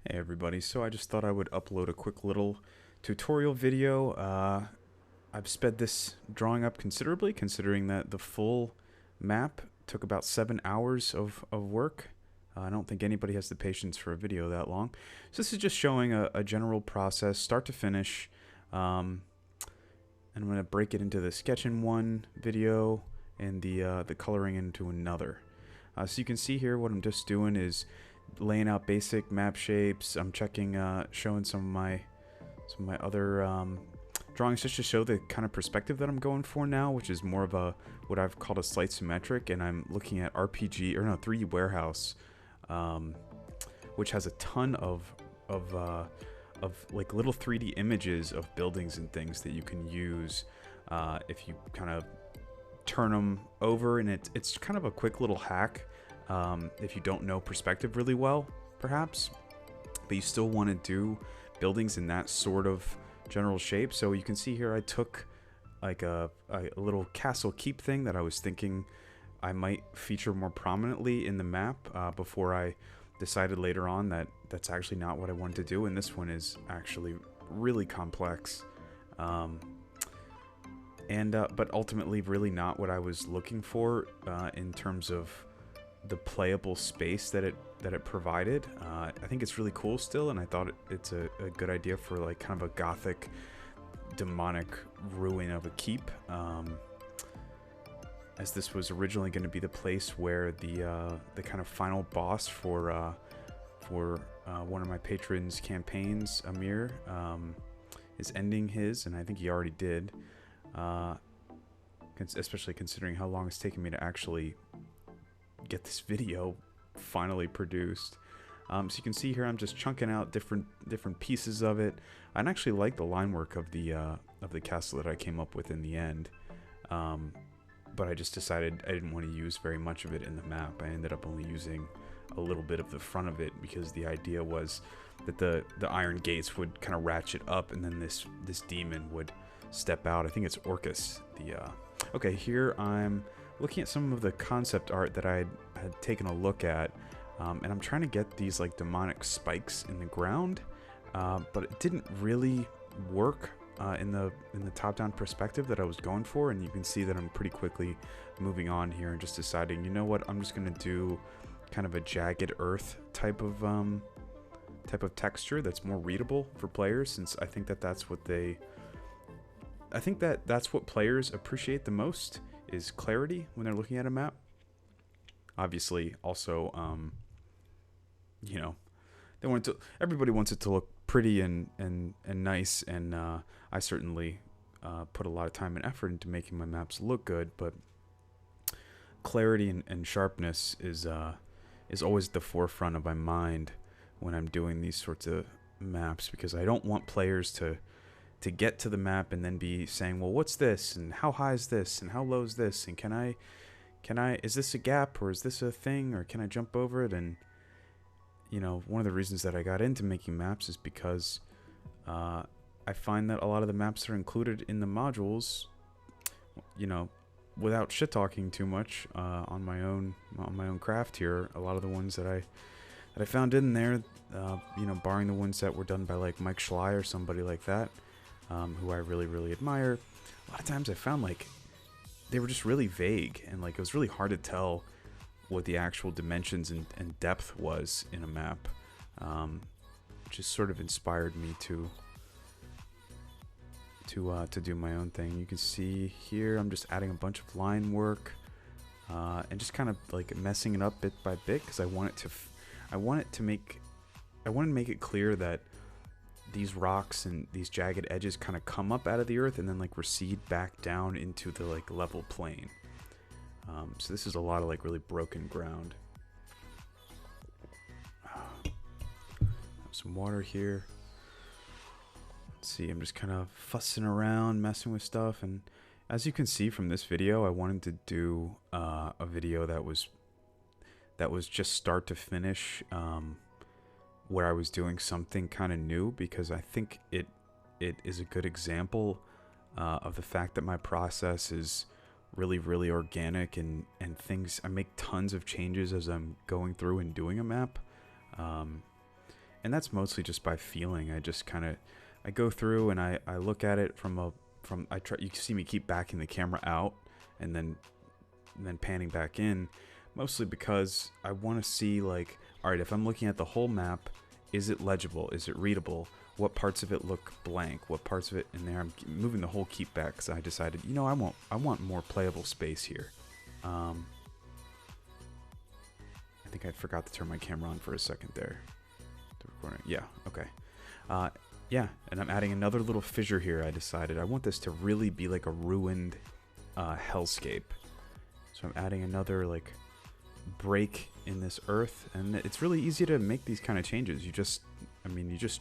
Hey everybody, so I just thought I would upload a quick little tutorial video. I've sped this drawing up considerably, considering that the full map took about 7 hours of work. I don't think anybody has the patience for a video that long. So this is just showing a general process, start to finish. And I'm going to break it into the sketch in one video and the coloring into another. So you can see here what I'm just doing is laying out basic map shapes. I'm checking, showing some of my other drawings just to show the kind of perspective that I'm going for now, which is more of a what I've called a slight symmetric, and I'm looking at RPG or no 3D Warehouse, which has a ton of like little 3D images of buildings and things that you can use if you kind of turn them over, and it's kind of a quick little hack if you don't know perspective really well, perhaps, but you still want to do buildings in that sort of general shape. So you can see here I took like a little castle keep thing that I was thinking I might feature more prominently in the map before I decided later on that that's actually not what I wanted to do, and this one is actually really complex. But ultimately really not what I was looking for in terms of the playable space that it provided. I think it's really cool still, and I thought it's a good idea for like kind of a gothic demonic ruin of a keep, as this was originally going to be the place where the kind of final boss for one of my patrons' campaigns, Amir, is ending his, and I think he already did. Especially considering how long it's taken me to actually get this video finally produced. So you can see here I'm just chunking out different pieces of it. I actually like the line work of the castle that I came up with in the end, but I just decided I didn't want to use very much of it in the map. I ended up only using a little bit of the front of it because the idea was that the iron gates would kind of ratchet up, and then this demon would step out. I think it's Orcus. Okay, here I'm looking at some of the concept art that I had taken a look at, and I'm trying to get these like demonic spikes in the ground, but it didn't really work in the top-down perspective that I was going for. And you can see that I'm pretty quickly moving on here and just deciding, you know what, I'm just gonna do kind of a jagged earth type of texture that's more readable for players, since I think that that's what that's what players appreciate the most, is clarity when they're looking at a map. Obviously, also, you know, everybody wants it to look pretty and nice, and I certainly put a lot of time and effort into making my maps look good, but clarity and sharpness is always at the forefront of my mind when I'm doing these sorts of maps, because I don't want players to get to the map and then be saying, well, what's this, and how high is this, and how low is this, and can I is this a gap, or is this a thing, or can I jump over it? And you know, one of the reasons that I got into making maps is because I find that a lot of the maps that are included in the modules, you know, without shit talking too much on my own craft here, a lot of the ones that I found in there, you know, barring the ones that were done by like Mike Schley or somebody like that, who I really admire, a lot of times I found like they were just really vague, and like it was really hard to tell what the actual dimensions and depth was in a map, which just sort of inspired me to do my own thing. You can see here I'm just adding a bunch of line work and just kind of like messing it up bit by bit, because I want to make it clear that these rocks and these jagged edges kind of come up out of the earth and then like recede back down into the like level plane. So this is a lot of like really broken ground. Some water here. Let's see, I'm just kind of fussing around, messing with stuff, and as you can see from this video, I wanted to do a video that was just start to finish, where I was doing something kind of new, because I think it is a good example of the fact that my process is really organic, and things, I make tons of changes as I'm going through and doing a map, and and that's mostly just by feeling. I just kind of, I go through and I look at it I try, you can see me keep backing the camera out and then panning back in, mostly because I want to see, like, all right, if I'm looking at the whole map, is it legible? Is it readable? What parts of it look blank? What parts of it in there? I'm moving the whole keep back because I decided, you know, I want more playable space here. I think I forgot to turn my camera on for a second there. The recording, yeah, okay. Yeah, and I'm adding another little fissure here. I decided I want this to really be like a ruined hellscape. So I'm adding another like break in this earth, and it's really easy to make these kind of changes. You just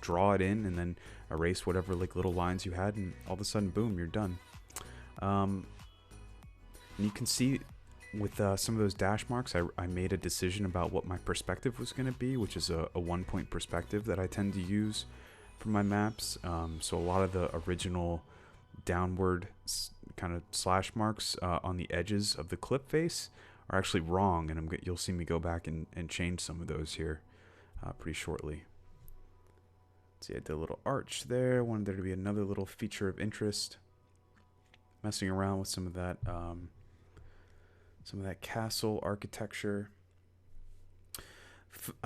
draw it in and then erase whatever like little lines you had, and all of a sudden, boom, you're done. And you can see with some of those dash marks, I made a decision about what my perspective was going to be, which is a 1-point perspective that I tend to use for my maps. So a lot of the original downward kind of slash marks on the edges of the clip face are actually wrong, and you'll see me go back and change some of those here pretty shortly. See, I did a little arch there. I wanted there to be another little feature of interest. Messing around with some of that castle architecture.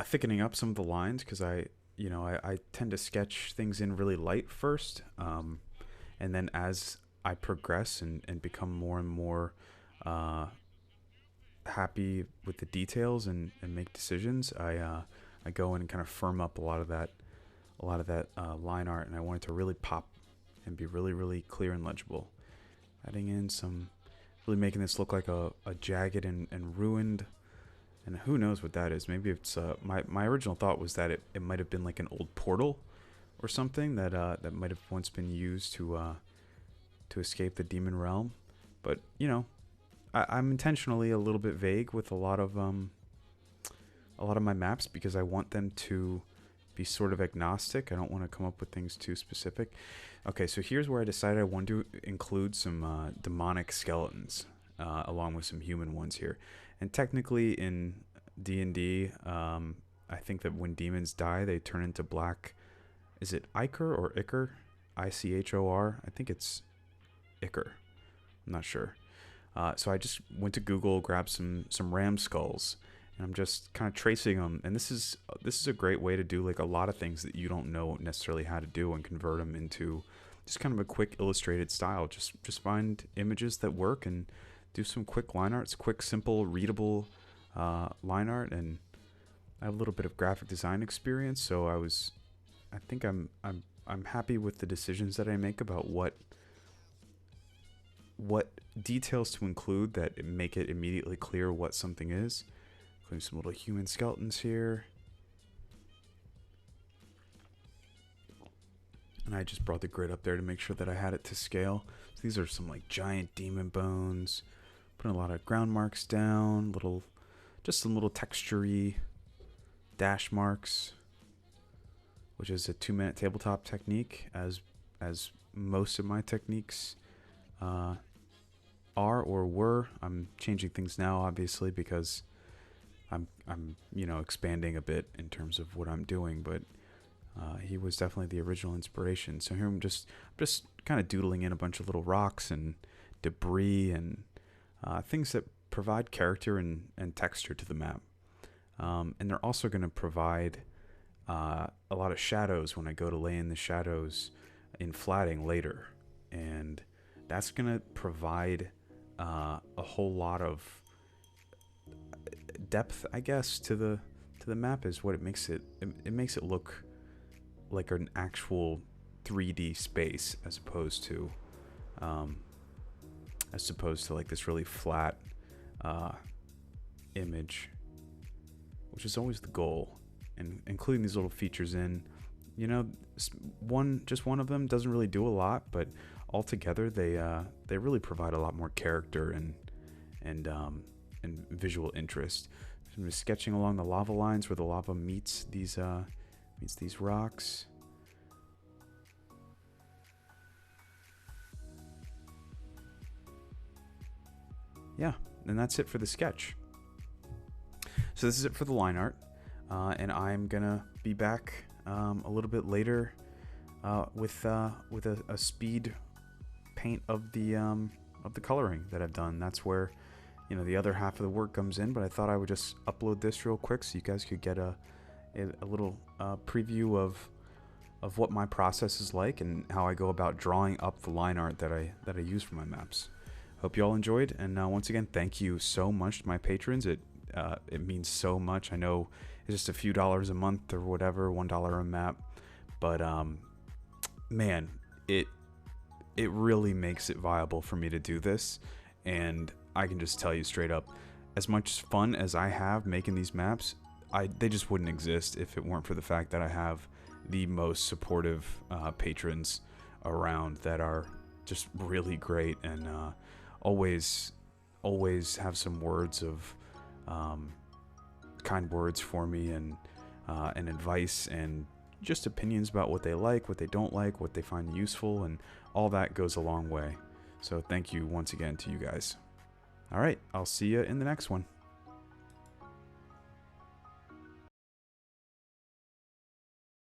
Thickening up some of the lines because I tend to sketch things in really light first, and then as I progress and become more and more happy with the details and make decisions, I go in and kind of firm up a lot of that line art, and I want it to really pop and be really, really clear and legible. Adding in some, really making this look like a jagged and ruined, and who knows what that is. Maybe it's my original thought was that it might have been like an old portal or something that that might have once been used to escape the demon realm. But you know, I'm intentionally a little bit vague with a lot of my maps because I want them to be sort of agnostic. I don't want to come up with things too specific. Okay, so here's where I decided I wanted to include some demonic skeletons along with some human ones here. And technically in D&D, I think that when demons die, they turn into black. Is it Ichor or Ichor? I-C-H-O-R? I think it's Ichor. I'm not sure. So I just went to Google, grabbed some ram skulls, and I'm just kind of tracing them. And this is a great way to do like a lot of things that you don't know necessarily how to do and convert them into just kind of a quick illustrated style. Just find images that work and do some quick line arts, quick, simple, readable line art. And I have a little bit of graphic design experience, so I think I'm happy with the decisions that I make about what details to include that make it immediately clear what something is. Including some little human skeletons here. And I just brought the grid up there to make sure that I had it to scale. So these are some like giant demon bones. Putting a lot of ground marks down, just some little texture-y dash marks, which is a 2-minute tabletop technique, as most of my techniques are or were. I'm changing things now, obviously, because I'm expanding a bit in terms of what I'm doing, but he was definitely the original inspiration. So here I'm just kind of doodling in a bunch of little rocks and debris and things that provide character and texture to the map. And they're also going to provide a lot of shadows when I go to lay in the shadows in flatting later, and that's going to provide a whole lot of depth, I guess, to the map. Is what it makes it look like an actual 3D space as opposed to like this really flat image, which is always the goal. And including these little features in, just one of them doesn't really do a lot, but altogether they really provide a lot more character and visual interest. So I'm just sketching along the lava lines where the lava meets these rocks. Yeah, and that's it for the sketch. So this is it for the line art. and I'm gonna be back a little bit later with a speed paint of the coloring that I've done. That's where, you know, the other half of the work comes in. But I thought I would just upload this real quick so you guys could get a little preview of what my process is like and how I go about drawing up the line art that I use for my maps. Hope you all enjoyed, and once again, thank you so much to my patrons. It means so much. I know it's just a few dollars a month or whatever, $1 a map, but man, it really makes it viable for me to do this. And I can just tell you straight up, as much fun as I have making these maps, they just wouldn't exist if it weren't for the fact that I have the most supportive patrons around that are just really great, and always have some words of kind words for me, and advice, and just opinions about what they like, what they don't like, what they find useful, and all that goes a long way. So thank you once again to you guys. All right, I'll see you in the next one.